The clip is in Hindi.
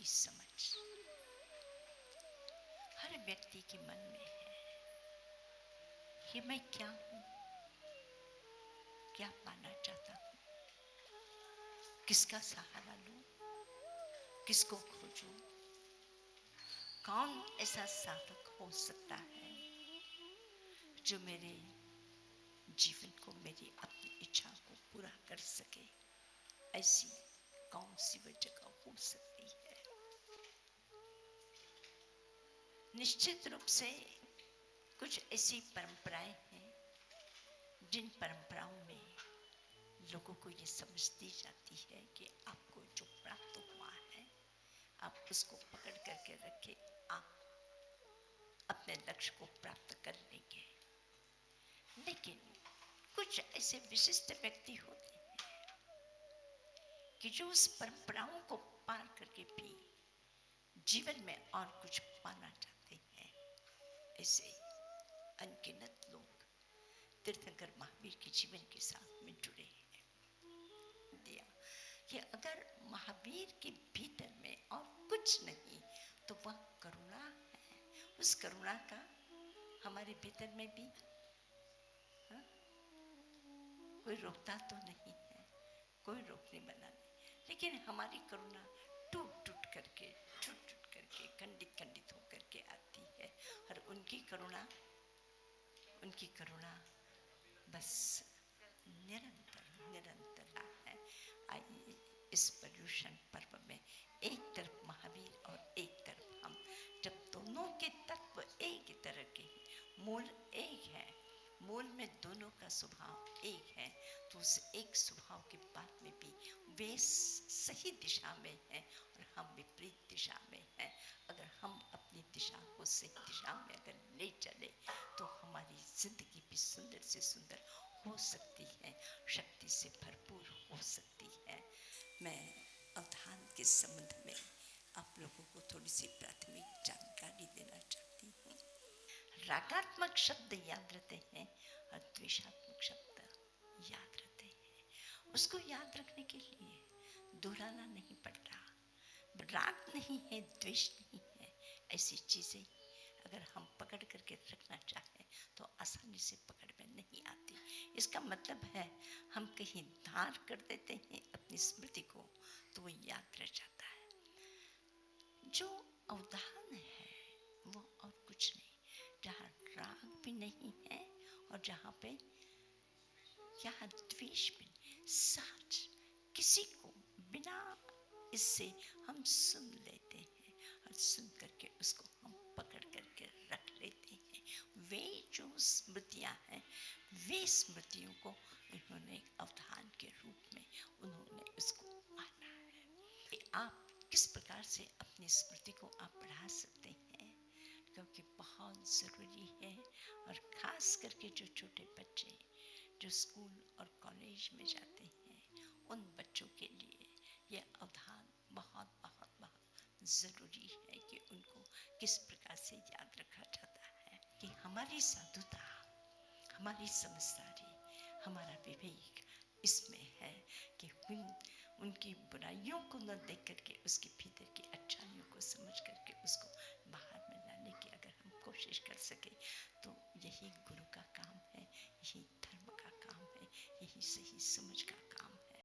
की समझ हर व्यक्ति के मन में है कि मैं क्या हूं, क्या पाना चाहता हूं, किसका सहारा लूं, किसको खोजूं, कौन ऐसा साधक हो सकता है जो मेरे जीवन को, मेरी अपनी इच्छा को पूरा कर सके। ऐसी कौन सी वह जगह हो सकती है? निश्चित रूप से कुछ ऐसी परंपराएं हैं जिन परंपराओं में लोगों को ये समझ दी जाती है कि आपको जो प्राप्त हुआ है आप उसको पकड़ करके रखें, आप अपने लक्ष्य को प्राप्त कर लेंगे। लेकिन कुछ ऐसे विशिष्ट व्यक्ति होते हैं कि जो उस परंपराओं को पार करके भी जीवन में और कुछ पाना चाहते हैं। ऐसे अनगिनत लोग तीर्थंकर महावीर के जीवन के साथ में जुड़े हैं। दिया कि अगर महावीर के भीतर में और कुछ नहीं तो वह करुणा है। उस करुणा का हमारे भीतर में भी कोई रोकता तो नहीं है, कोई रोकने वाला नहीं, लेकिन हमारी करुणा टूट टूट करके, खंडित खंडित होकर के आती है। और उनकी करुणा बस निरंतर निरंतर है। आइए इस पर्युषण पर्व में एक तरफ महावीर और एक तरफ हम, जब दोनों के तत्व एक ही तरह के, मूल एक है, मूल में दोनों का स्वभाव एक है, तो उस एक स्वभाव के बाद में भी वे सही दिशा में हैं और हम विपरीत दिशा में हैं। अगर हम अपनी दिशा को सही दिशा में अगर ले चले तो हमारी जिंदगी भी सुंदर से सुंदर हो सकती है, शक्ति से भरपूर हो सकती है। मैं अवधान के संबंध में आप लोगों को थोड़ी सी प्राथमिक जानकारी देना चाहती हूँ। रागात्मक शब्द याद रहते हैं और द्वेषात्मक शब्द याद रहते हैं। उसको याद रखने के लिए दोहराना नहीं पड़ता। राग नहीं है, द्वेष नहीं है, ऐसी चीजें अगर हम पकड़ करके रखना चाहें तो आसानी से पकड़ में नहीं आती। इसका मतलब है हम कहीं धार कर देते हैं अपनी स्मृति को तो वो याद रह जाता है। जो अवधान है वो और कुछ नहीं, जहाँ राग भी नहीं है और जहाँ पे यहाँ द्वेष भी नहीं, सहज किसी को बिना इससे हम सुन लेते हैं और सुन करके उसको हम पकड़ करके रख लेते हैं। वे जो स्मृतियाँ हैं वे स्मृतियों को इन्होंने अवधान के रूप में उन्होंने उसको माना है कि आप किस प्रकार से अपनी स्मृति को आप बढ़ा सकते हैं, क्योंकि बहुत ज़रूरी है। और ख़ास करके जो छोटे बच्चे जो स्कूल और कॉलेज में जाते हैं उन बच्चों के लिए यह अवधान बहुत बहुत बहुत ज़रूरी है कि उनको किस प्रकार से याद रखा जाता है कि हमारी साधुता, हमारी समझदारी, हमारा विवेक इसमें है कि उनकी बुराइयों को न देख करके उसके भीतर की अच्छाइयों को समझ करके उसको बाहर में लाने की अगर हम कोशिश कर सके तो यही गुरु का काम है, यही धर्म का काम है, यही सही समझ